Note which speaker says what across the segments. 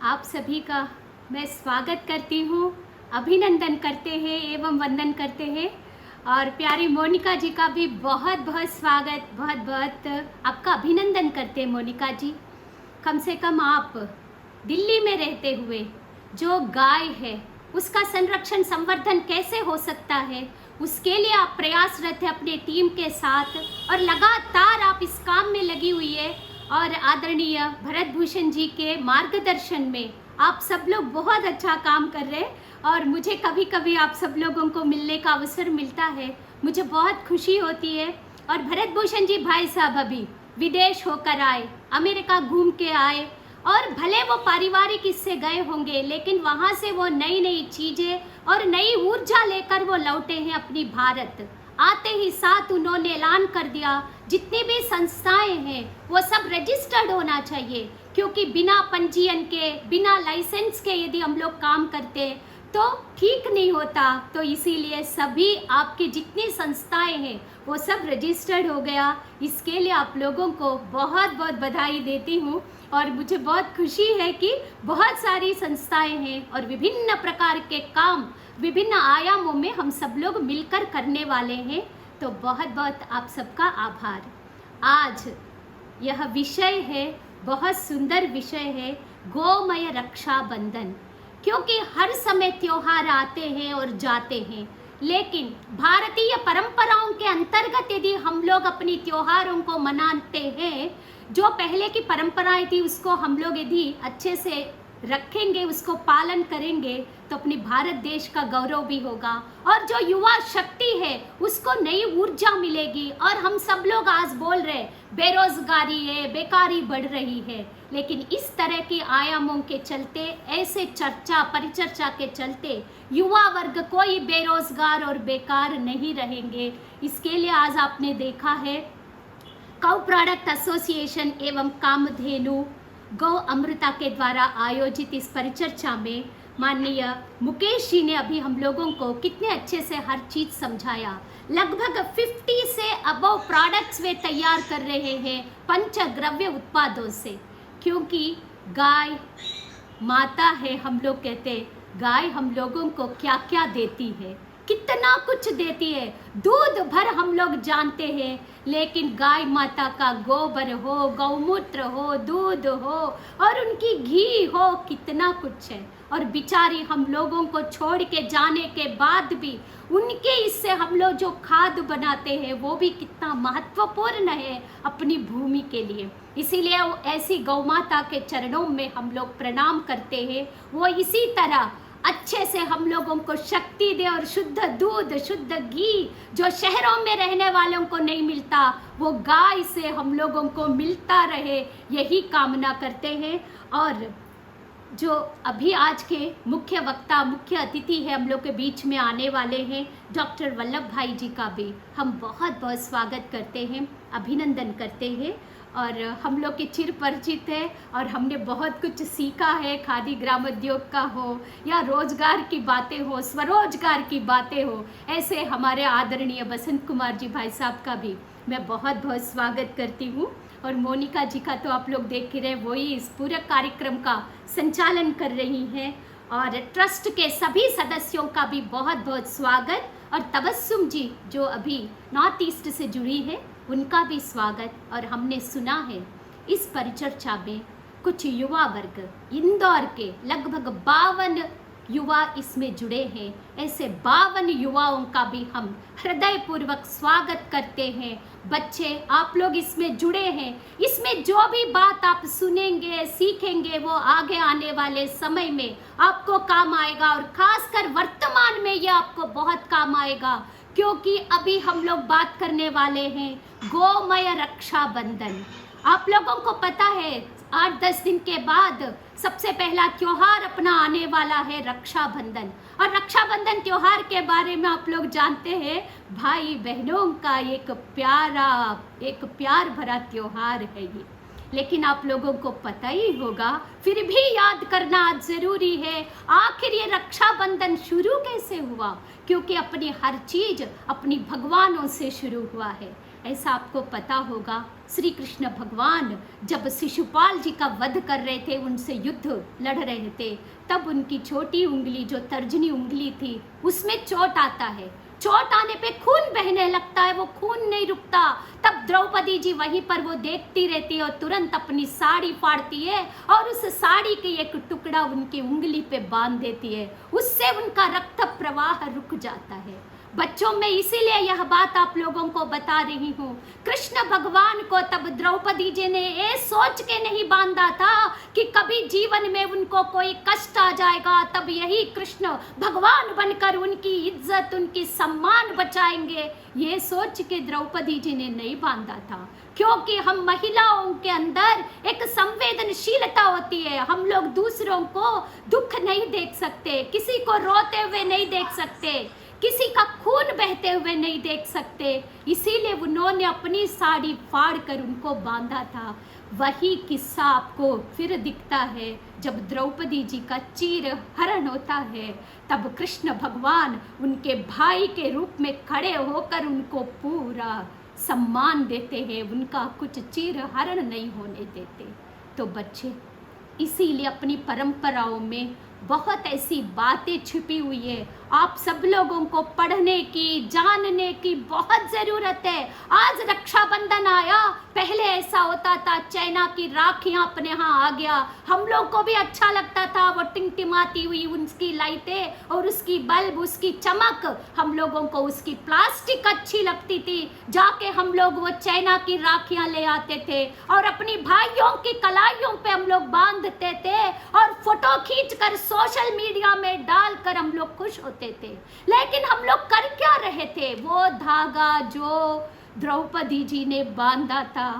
Speaker 1: आप सभी का मैं स्वागत करती हूँ, अभिनंदन करते हैं एवं वंदन करते हैं। और प्यारी मोनिका जी का भी बहुत बहुत स्वागत, बहुत बहुत आपका अभिनंदन करते हैं। मोनिका जी, कम से कम आप दिल्ली में रहते हुए जो गाय है उसका संरक्षण संवर्धन कैसे हो सकता है, उसके लिए आप प्रयासरत है अपने टीम के साथ और लगातार आप इस काम में लगी हुई है। और आदरणीय भरत भूषण जी के मार्गदर्शन में आप सब लोग बहुत अच्छा काम कर रहे हैं और मुझे कभी कभी आप सब लोगों को मिलने का अवसर मिलता है, मुझे बहुत खुशी होती है। और भरत भूषण जी भाई साहब अभी विदेश होकर आए, अमेरिका घूम के आए और भले वो पारिवारिक इससे गए होंगे लेकिन वहाँ से वो नई नई चीज़ें और नई ऊर्जा लेकर वो लौटे हैं अपनी भारत। आते ही साथ उन्होंने ऐलान कर दिया जितनी भी संस्थाएं हैं वो सब रजिस्टर्ड होना चाहिए, क्योंकि बिना पंजीयन के, बिना लाइसेंस के यदि हम लोग काम करते तो ठीक नहीं होता। तो इसीलिए सभी आपके जितनी संस्थाएं हैं वो सब रजिस्टर्ड हो गया। इसके लिए आप लोगों को बहुत बहुत बधाई देती हूँ और मुझे बहुत खुशी है कि बहुत सारी संस्थाएं हैं और विभिन्न प्रकार के काम विभिन्न आयामों में हम सब लोग मिलकर करने वाले हैं। तो बहुत बहुत आप सबका आभार। आज यह विषय है, बहुत सुंदर विषय है, गोमय रक्षा बंधन। क्योंकि हर समय त्योहार आते हैं और जाते हैं, लेकिन भारतीय परंपराओं के अंतर्गत यदि हम लोग अपनी त्योहारों को मनाते हैं, जो पहले की परंपराएं थी उसको हम लोग यदि अच्छे से रखेंगे, उसको पालन करेंगे तो अपनी भारत देश का गौरव भी होगा और जो युवा शक्ति है उसको नई ऊर्जा मिलेगी। और हम सब लोग आज बोल रहे बेरोजगारी है, बेकारी बढ़ रही है, लेकिन इस तरह के आयामों के चलते, ऐसे चर्चा परिचर्चा के चलते युवा वर्ग कोई बेरोजगार और बेकार नहीं रहेंगे। इसके लिए आज आपने देखा है काउ प्रोडक्ट एसोसिएशन एवं कामधेनु गौ अमृता के द्वारा आयोजित इस परिचर्चा में माननीय मुकेश जी ने अभी हम लोगों को कितने अच्छे से हर चीज़ समझाया। लगभग 50 से अबव प्रोडक्ट्स वे तैयार कर रहे हैं पंचद्रव्य उत्पादों से, क्योंकि गाय माता है। हम लोग कहते हैं गाय हम लोगों को क्या क्या देती है, कितना कुछ देती है, दूध भर हम लोग जानते हैं, लेकिन गाय माता का गोबर हो, गौमूत्र हो, दूध हो और उनकी घी हो, कितना कुछ है। और बिचारी हम लोगों को छोड़ के जाने के बाद भी उनके इससे हम लोग जो खाद बनाते हैं वो भी कितना महत्वपूर्ण है अपनी भूमि के लिए। इसीलिए ऐसी गौ माता के चरणों में हम लोग प्रणाम करते हैं। वो इसी तरह अच्छे से हम लोगों को शक्ति दे और शुद्ध दूध, शुद्ध घी जो शहरों में रहने वालों को नहीं मिलता वो गाय से हम लोगों को मिलता रहे, यही कामना करते हैं। और जो अभी आज के मुख्य वक्ता, मुख्य अतिथि है हम लोग के बीच में आने वाले हैं, डॉक्टर वल्लभ भाई जी का भी हम बहुत बहुत स्वागत करते हैं, अभिनंदन करते हैं। और हम लोग के चिर परिचित है और हमने बहुत कुछ सीखा है, खादी ग्रामोद्योग का हो या रोजगार की बातें हो, स्वरोजगार की बातें हो, ऐसे हमारे आदरणीय बसंत कुमार जी भाई साहब का भी मैं बहुत बहुत स्वागत करती हूँ। और मोनिका जी का तो आप लोग देख ही रहे, वही इस पूरे कार्यक्रम का संचालन कर रही हैं। और ट्रस्ट के सभी सदस्यों का भी बहुत बहुत स्वागत। और तबस्सुम जी जो अभी नॉर्थ ईस्ट से जुड़ी है उनका भी स्वागत। और हमने सुना है इस परिचर्चा में कुछ युवा वर्ग, इंदौर के लगभग 52 युवा इसमें जुड़े हैं। ऐसे 52 युवाओं का भी हम हृदयपूर्वक स्वागत करते हैं। बच्चे आप लोग इसमें जुड़े हैं, इसमें जो भी बात आप सुनेंगे, सीखेंगे वो आगे आने वाले समय में आपको काम आएगा और खासकर वर्तमान में ये आपको बहुत काम आएगा, क्योंकि अभी हम लोग बात करने वाले हैं गोमय रक्षा बंधन। आप लोगों को पता है 8-10 दिन के बाद सबसे पहला त्योहार अपना आने वाला है रक्षाबंधन। और रक्षाबंधन त्योहार के बारे में आप लोग जानते हैं, भाई बहनों का एक प्यार भरा त्योहार है ये। लेकिन आप लोगों को पता ही होगा, फिर भी याद करना आज जरूरी है, आखिर ये रक्षाबंधन शुरू कैसे हुआ, क्योंकि अपनी हर चीज अपनी भगवानों से शुरू हुआ है। ऐसा आपको पता होगा श्री कृष्ण भगवान जब शिशुपाल जी का वध कर रहे थे, उनसे युद्ध लड़ रहे थे, तब उनकी छोटी उंगली जो तर्जनी उंगली थी उसमें चोट आता है। चोट आने पे खून बहने लगता है, वो खून नहीं रुकता। तब द्रौपदी जी वहीं पर वो देखती रहती है और तुरंत अपनी साड़ी फाड़ती है और उस साड़ी के एक टुकड़ा उनकी उंगली पे बांध देती है। उससे उनका रक्त प्रवाह रुक जाता है। बच्चों, मैं इसीलिए यह बात आप लोगों को बता रही हूँ। कृष्ण भगवान को तब द्रौपदी जी ने ये सोच के नहीं बांधा था कि कभी जीवन में उनको कोई कष्ट आ जाएगा, तब यही कृष्ण भगवान बनकर उनकी इज्जत, उनकी सम्मान बचाएंगे। ये सोच के द्रौपदी जी ने नहीं बांधा था, क्योंकि हम महिलाओं के अंदर एक संवेदनशीलता होती है। हम लोग दूसरों को दुख नहीं देख सकते, किसी को रोते हुए नहीं देख सकते, किसी का खून बहते हुए नहीं देख सकते। इसीलिए उन्होंने अपनी साड़ी फाड़ कर उनको बांधा था। वही किस्सा आपको फिर दिखता है जब द्रौपदी जी का चीर हरण होता है। तब कृष्ण भगवान उनके भाई के रूप में खड़े होकर उनको पूरा सम्मान देते हैं, उनका कुछ चीर हरण नहीं होने देते। तो बच्चे, इसीलिए अपनी परंपराओं में बहुत ऐसी बातें छिपी हुई है, आप सब लोगों को पढ़ने की, जानने की बहुत ज़रूरत है। आज रक्षाबंधन आया, पहले ऐसा होता था चाइना की राखियाँ अपने यहाँ आ गया, हम लोग को भी अच्छा लगता था, वो टिमटिमाती हुई उसकी लाइटें और उसकी बल्ब, उसकी चमक, हम लोगों को उसकी प्लास्टिक अच्छी लगती थी। जाके हम लोग वो चाइना की राखियाँ ले आते थे और अपनी भाइयों की कलाइयों पे हम लोग बांधते थे और फोटो खींच कर सोशल मीडिया में डालकर हम लोग खुश होते थे। लेकिन हम लोग कर क्या रहे थे? वो धागा जो द्रौपदी जी ने बांधा था,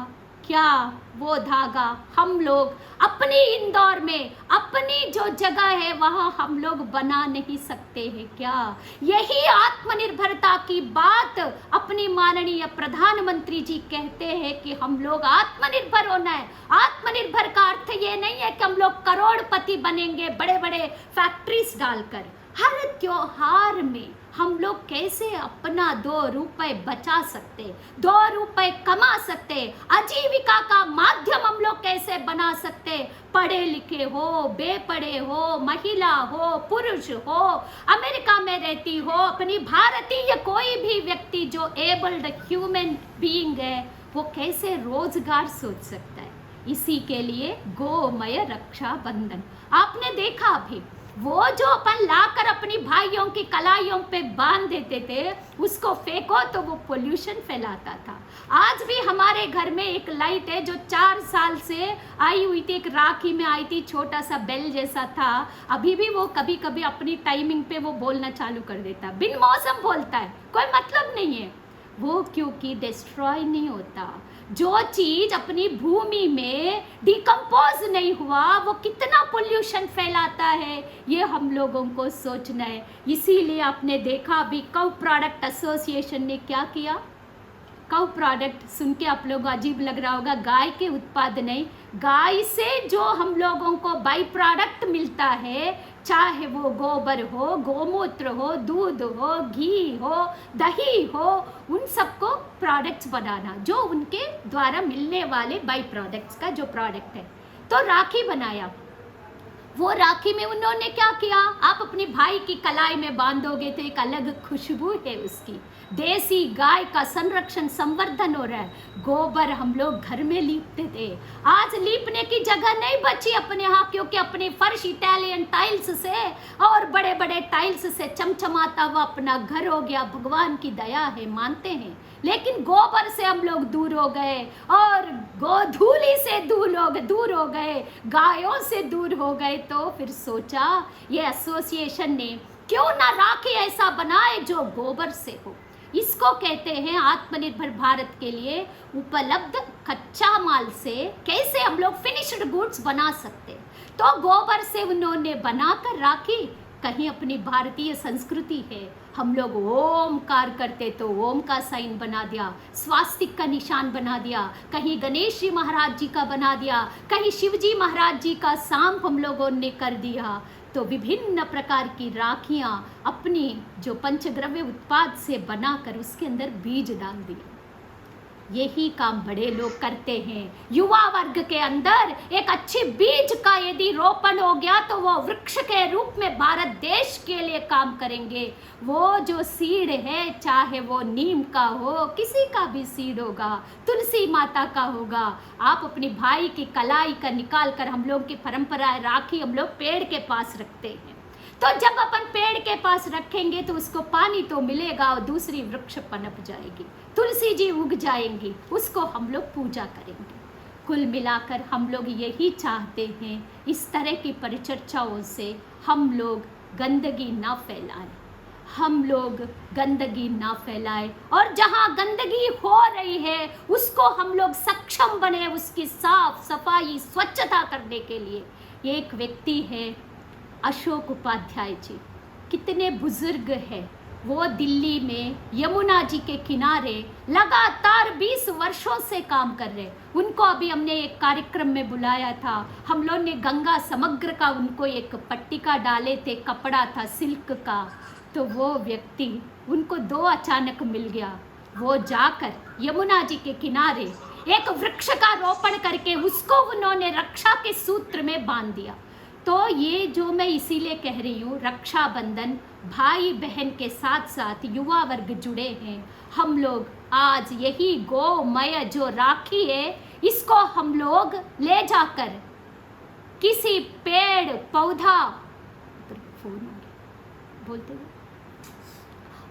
Speaker 1: क्या वो धागा हम लोग अपनी इंदौर में, अपनी जो जगह है वहाँ हम लोग बना नहीं सकते हैं क्या? यही आत्मनिर्भरता की बात अपनी माननीय प्रधानमंत्री जी कहते हैं कि हम लोग आत्मनिर्भर होना है। आत्मनिर्भर का अर्थ ये नहीं है कि हम लोग करोड़पति बनेंगे बड़े बड़े फैक्ट्रीज डालकर। हर त्योहार में हम लोग कैसे अपना 2 रुपए बचा सकते, 2 रुपए कमा सकते, आजीविका का माध्यम हम लोग कैसे बना सकते। पढ़े लिखे हो, बेपढ़े हो, महिला हो, पुरुष हो, अमेरिका में रहती हो, अपनी भारतीय कोई भी व्यक्ति जो एबल्ड ह्यूमन बीइंग है, वो कैसे रोजगार सोच सकता है। इसी के लिए गोमय रक्षाबंधन। आपने देखा अभी वो जो अपन लाकर अपनी भाइयों की कलाइयों पे बांध देते थे, उसको फेंको तो वो पोल्यूशन फैलाता था। आज भी हमारे घर में एक लाइट है जो 4 साल से आई हुई थी, एक राखी में आई थी, छोटा सा बेल जैसा था। अभी भी वो कभी कभी अपनी टाइमिंग पे वो बोलना चालू कर देता, बिन मौसम बोलता है, कोई मतलब नहीं है वो, क्योंकि डिस्ट्रॉय नहीं होता। जो चीज अपनी भूमि में डिकम्पोज नहीं हुआ वो कितना पोल्यूशन फैलाता है, ये हम लोगों को सोचना है। इसीलिए आपने देखा अभी कौ प्रोडक्ट एसोसिएशन ने क्या किया। कौ प्रोडक्ट सुन के आप लोगों को अजीब लग रहा होगा, गाय के उत्पाद नहीं, गाय से जो हम लोगों को बाई प्रोडक्ट मिलता है, चाहे वो गोबर हो, गोमूत्र हो, दूध हो, घी हो, दही हो, उन सबको प्रोडक्ट्स बनाना, जो उनके द्वारा मिलने वाले बाई प्रोडक्ट्स का जो प्रोडक्ट है। तो राखी बनाया, वो राखी में उन्होंने क्या किया, आप अपनी भाई की कलाई में बांधोगे तो एक अलग खुशबू है उसकी। देसी गाय का संरक्षण संवर्धन हो रहा है। गोबर हम लोग घर में लीपते थे, आज लीपने की जगह नहीं बची अपने यहाँ, क्योंकि अपने फर्श इटालियन टाइल्स से और बड़े बड़े टाइल्स से चमचमाता हुआ अपना घर हो गया। भगवान की दया है, मानते हैं, लेकिन गोबर से हम लोग दूर हो गए और गोधूली से दूर हो गए, गायों से दूर हो गए। तो फिर सोचा ये एसोसिएशन ने क्यों ना राखी ऐसा बनाए जो गोबर से हो। इसको कहते हैं आत्मनिर्भर भारत के लिए उपलब्ध कच्चा माल से कैसे हम लोग फिनिश्ड गुड्स बना सकते। तो गोबर से उन्होंने बनाकर राखी, कहीं अपनी भारतीय संस्कृति है, हम लोग ओमकार करते तो ओम का साइन बना दिया, स्वास्तिक का निशान बना दिया, कहीं गणेश जी महाराज जी का बना दिया, कहीं शिव जी महाराज जी का सांप हम लोगों ने कर दिया। तो विभिन्न प्रकार की राखियाँ अपनी जो पंचद्रव्य उत्पाद से बनाकर उसके अंदर बीज डाल दिया। यही काम बड़े लोग करते हैं। युवा वर्ग के अंदर एक अच्छी बीज का यदि रोपण हो गया तो वो वृक्ष के रूप में भारत देश के लिए काम करेंगे। वो जो सीड है, चाहे वो नीम का हो, किसी का भी सीड होगा, तुलसी माता का होगा, आप अपनी भाई की कलाई का निकाल कर, हम लोग की परंपरा है राखी हम लोग पेड़ के पास रखते हैं, तो जब अपन पेड़ के पास रखेंगे तो उसको पानी तो मिलेगा और दूसरी वृक्ष पनप जाएगी, तुलसी जी उग जाएंगी, उसको हम लोग पूजा करेंगे। कुल मिलाकर हम लोग यही चाहते हैं, इस तरह की परिचर्चाओं से हम लोग गंदगी ना फैलाएं, हम लोग गंदगी ना फैलाएं, और जहाँ गंदगी हो रही है उसको हम लोग सक्षम बने उसकी साफ सफाई स्वच्छता करने के लिए। एक व्यक्ति है अशोक उपाध्याय जी, कितने बुजुर्ग हैं, वो दिल्ली में यमुना जी के किनारे लगातार 20 वर्षों से काम कर रहे। उनको अभी हमने एक कार्यक्रम में बुलाया था, हम लोग ने गंगा समग्र का उनको एक पट्टिका डाले थे, कपड़ा था सिल्क का, तो वो व्यक्ति उनको 2 अचानक मिल गया। वो जाकर यमुना जी के किनारे एक वृक्ष का रोपण करके उसको उन्होंने रक्षा के सूत्र में बांध दिया। तो ये जो मैं इसीलिए कह रही हूँ, रक्षाबंधन भाई बहन के साथ साथ युवा वर्ग जुड़े हैं। हम लोग आज यही गोमय जो राखी है इसको हम लोग ले जाकर किसी पेड़ पौधा बोलते हैं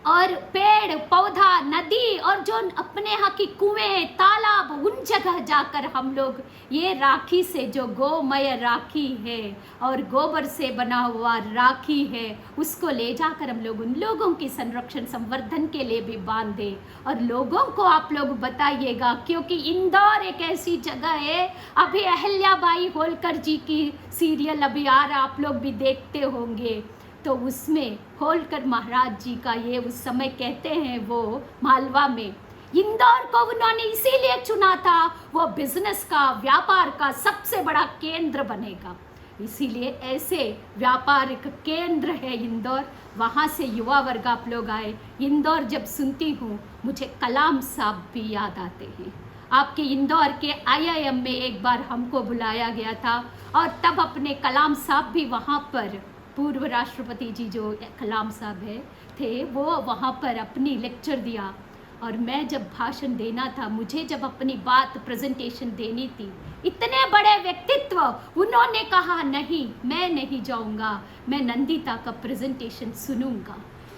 Speaker 1: और पेड़ पौधा नदी और जो अपने यहाँ की कुएं तालाब उन जगह जाकर हम लोग ये राखी से, जो गोमय राखी है और गोबर से बना हुआ राखी है, उसको ले जाकर हम लोग उन लोगों की संरक्षण संवर्धन के लिए भी बांध दें। और लोगों को आप लोग बताइएगा, क्योंकि इंदौर एक ऐसी जगह है, अभी अहिल्याबाई होलकर जी की सीरियल अभी आ रहा, आप लोग भी देखते होंगे, तो उसमें होलकर महाराज जी का ये उस समय कहते हैं वो मालवा में इंदौर को उन्होंने इसीलिए चुना था, वो बिजनेस का व्यापार का सबसे बड़ा केंद्र बनेगा, इसीलिए ऐसे व्यापारिक केंद्र है इंदौर। वहाँ से युवा वर्ग आप लोग आए। इंदौर जब सुनती हूँ मुझे कलाम साहब भी याद आते हैं। आपके इंदौर के IIM में एक बार हमको बुलाया गया था और तब अपने कलाम साहब भी वहाँ पर, पूर्व राष्ट्रपति जी जो कलाम साहब है थे, वो वहाँ पर अपनी लेक्चर दिया। और मैं जब भाषण देना था, मुझे जब अपनी बात प्रेजेंटेशन देनी थी, इतने बड़े व्यक्तित्व, उन्होंने कहा नहीं मैं नहीं जाऊँगा, मैं नंदिता का प्रेजेंटेशन सुनूंगा,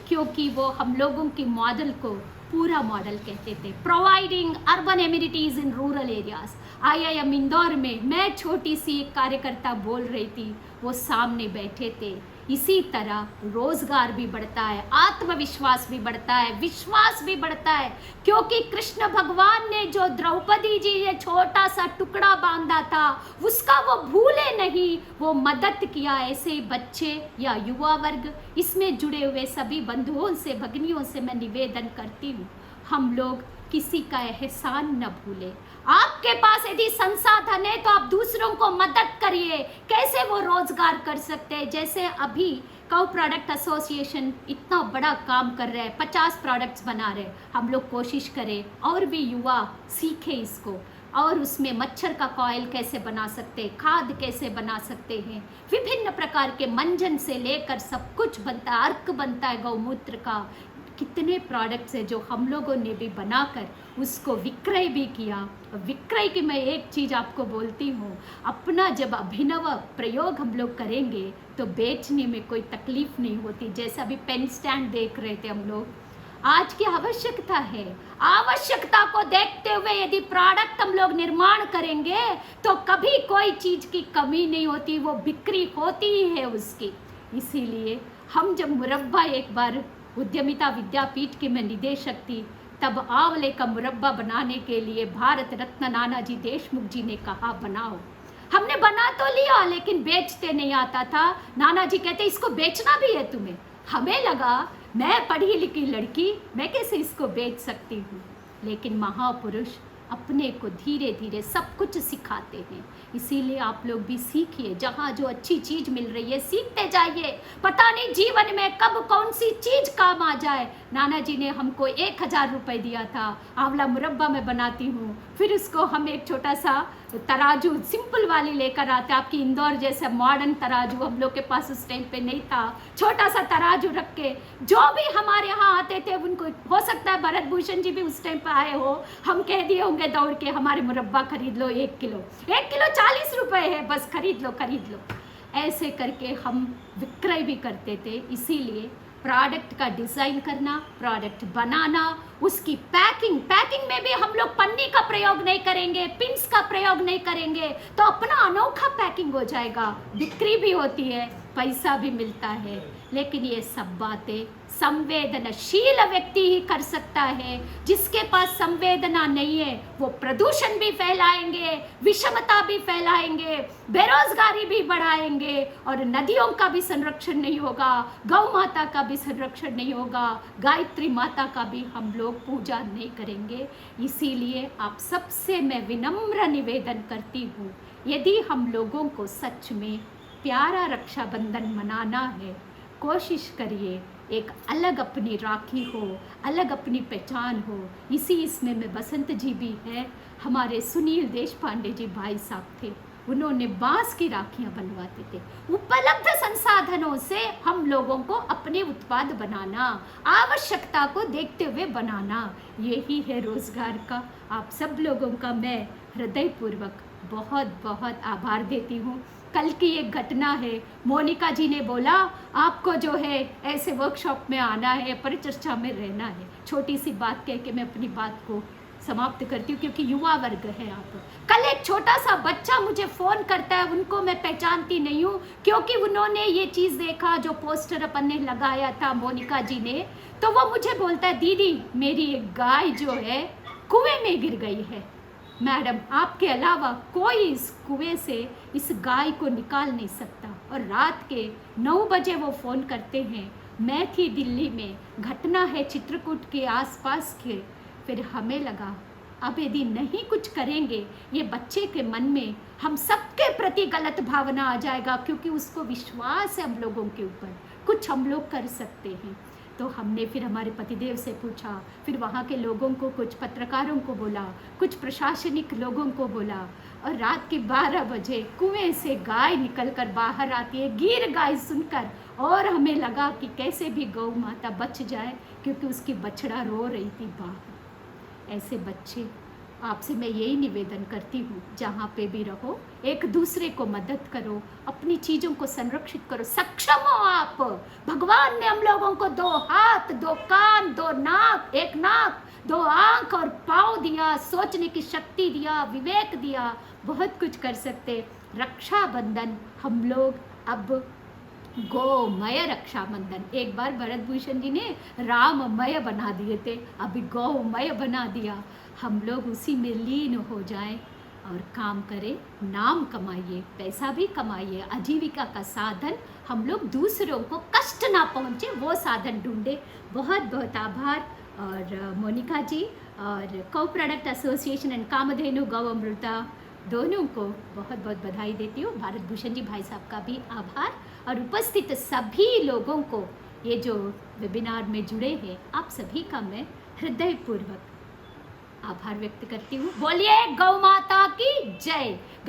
Speaker 1: क्योंकि वो हम लोगों की मॉडल को पूरा मॉडल कहते थे, providing urban amenities in rural areas. IIM Indore में मैं छोटी सी एक कार्यकर्ता बोल रही थी, वो सामने बैठे थे। इसी तरह रोजगार भी बढ़ता है, आत्मविश्वास भी बढ़ता है, विश्वास भी बढ़ता है, क्योंकि कृष्ण भगवान ने जो द्रौपदी जी ये छोटा सा टुकड़ा बांधा था उसका वो भूले नहीं, वो मदद किया। ऐसे ही बच्चे या युवा वर्ग, इसमें जुड़े हुए सभी बंधुओं से, भगिनियों से मैं निवेदन करती हूँ, हम लोग किसी का एहसान न भूले। आपके पास यदि संसाधन है तो आप दूसरों को मदद करिए। कैसे वो रोजगार कर सकते हैं? जैसे अभी काउ प्रोडक्ट एसोसिएशन इतना बड़ा काम कर रहे हैं, 50 प्रोडक्ट्स बना रहे हैं। हम लोग कोशिश करें और भी युवा सीखे इसको, और उसमें मच्छर का कॉयल कैसे बना सकते हैं, खाद कैसे बना सकते हैं, विभिन्न प्रकार के मंजन से लेकर सब कुछ बनता है, अर्क बनता है गौमूत्र का। कितने प्रोडक्ट्स हैं जो हम लोगों ने भी बनाकर उसको विक्रय भी किया। विक्रय की मैं एक चीज़ आपको बोलती हूँ, अपना जब अभिनव प्रयोग हम लोग करेंगे तो बेचने में कोई तकलीफ नहीं होती। जैसे अभी पेन स्टैंड देख रहे थे हम लोग, आज की आवश्यकता है, आवश्यकता को देखते हुए यदि प्रोडक्ट हम लोग निर्माण करेंगे तो कभी कोई चीज़ की कमी नहीं होती, वो बिक्री होती ही है उसकी। इसीलिए हम जब मुरब्बा, एक बार उद्यमिता विद्यापीठ के मैं निदेशक थी, तब आंवले का मुरब्बा बनाने के लिए भारत रत्न नानाजी देशमुख जी ने कहा बनाओ। हमने बना तो लिया लेकिन बेचते नहीं आता था। नानाजी कहते इसको बेचना भी है तुम्हें। हमें लगा मैं पढ़ी लिखी लड़की, मैं कैसे इसको बेच सकती हूँ, लेकिन महापुरुष अपने को धीरे धीरे सब कुछ सिखाते हैं। इसीलिए आप लोग भी सीखिए, जहाँ जो अच्छी चीज़ मिल रही है सीखते जाइए। पता नहीं जीवन में कब कौन सी चीज़ काम आ जाए। नाना जी ने हमको 1000 रुपये दिया था, आंवला मुरब्बा मैं बनाती हूँ, फिर उसको हम एक छोटा सा तराजू सिंपल वाली लेकर आते, आपकी इंदौर जैसा मॉडर्न तराजू हम लोग के पास उस टाइम पे नहीं था, छोटा सा तराजू रख के जो भी हमारे यहाँ आते थे उनको, हो सकता है भरत भूषण जी भी उस टाइम पे आए हो, हम कह दिए होंगे दौड़ के हमारे मुरब्बा खरीद लो 1 किलो, 1 किलो 40 रुपए है, बस खरीद लो। ऐसे करके हम विक्रय भी करते थे। इसीलिए प्रोडक्ट का डिज़ाइन करना, प्रोडक्ट बनाना, उसकी पैकिंग में भी हम लोग पन्नी का प्रयोग नहीं करेंगे, पिंस का प्रयोग नहीं करेंगे, तो अपना अनोखा पैकिंग हो जाएगा, बिक्री भी होती है, पैसा भी मिलता है। लेकिन ये सब बातें संवेदनशील व्यक्ति ही कर सकता है। जिसके पास संवेदना नहीं है वो प्रदूषण भी फैलाएंगे, विषमता भी फैलाएंगे, बेरोजगारी भी बढ़ाएंगे, और नदियों का भी संरक्षण नहीं होगा, गौ माता का भी संरक्षण नहीं होगा, गायत्री माता का भी हम लोग पूजा नहीं करेंगे। इसीलिए आप सबसे मैं विनम्र निवेदन करती हूँ, यदि हम लोगों को सच में प्यारा रक्षाबंधन मनाना है, कोशिश करिए एक अलग अपनी राखी हो, अलग अपनी पहचान हो। इसमें में बसंत जी भी है, हमारे सुनील देशपांडे जी भाई साहब थे, उन्होंने बांस की राखियां बनवाते थे। उपलब्ध संसाधनों से हम लोगों को अपने उत्पाद बनाना, आवश्यकता को देखते हुए बनाना, यही है रोजगार का। आप सब लोगों का मैं हृदयपूर्वक बहुत बहुत आभार देती हूँ। कल की एक घटना है, मोनिका जी ने बोला आपको जो है ऐसे वर्कशॉप में आना है, परिचर्चा में रहना है। छोटी सी बात कह के मैं अपनी बात को समाप्त करती हूँ, क्योंकि युवा वर्ग है आप। कल एक छोटा सा बच्चा मुझे फ़ोन करता है, उनको मैं पहचानती नहीं हूँ, क्योंकि उन्होंने ये चीज़ देखा जो पोस्टर अपन ने लगाया था मोनिका जी ने, तो वो मुझे बोलता है दीदी मेरी एक गाय जो है कुएं में गिर गई है। मैडम आपके अलावा कोई इस कुएं से इस गाय को निकाल नहीं सकता। और रात के 9 बजे वो फ़ोन करते हैं, मैं थी दिल्ली में, घटना है चित्रकूट के आसपास के। फिर हमें लगा अब यदि नहीं कुछ करेंगे, ये बच्चे के मन में हम सबके प्रति गलत भावना आ जाएगा, क्योंकि उसको विश्वास है हम लोगों के ऊपर, कुछ हम लोग कर सकते हैं। तो हमने फिर हमारे पतिदेव से पूछा, फिर वहाँ के लोगों को, कुछ पत्रकारों को बोला, कुछ प्रशासनिक लोगों को बोला, और रात के 12 बजे कुएं से गाय निकलकर बाहर आती है, गिर गाय सुनकर, और हमें लगा कि कैसे भी गौ माता बच जाए, क्योंकि उसकी बछड़ा रो रही थी बाहर। ऐसे बच्चे, आपसे मैं यही निवेदन करती हूँ, जहाँ पे भी रहो एक दूसरे को मदद करो, अपनी चीज़ों को संरक्षित करो। सक्षम हो आप, भगवान ने हम लोगों को 2 हाथ, 2 कान, 2 नाक, 1 नाक, 2 आँख और पाँव दिया, सोचने की शक्ति दिया, विवेक दिया, बहुत कुछ कर सकते। रक्षाबंधन हम लोग अब गौमय रक्षाबंधन, एक बार भरत भूषण जी ने राममय बना दिए थे, अभी गौमय बना दिया। हम लोग उसी में लीन हो जाएं और काम करें, नाम कमाइए, पैसा भी कमाइए, आजीविका का साधन हम लोग दूसरों को कष्ट ना पहुँचे वो साधन ढूंढे। बहुत बहुत आभार। और मोनिका जी और गौ प्रोडक्ट एसोसिएशन एंड कामधेनु गौ अमृता दोनों को बहुत बहुत बधाई देती हूँ। भारत भूषण जी भाई साहब का भी आभार, और उपस्थित सभी लोगों को, ये जो वेबिनार में जुड़े हैं आप सभी का मैं हृदयपूर्वक आभार व्यक्त करती हूँ। बोलिए गौ माता की जय।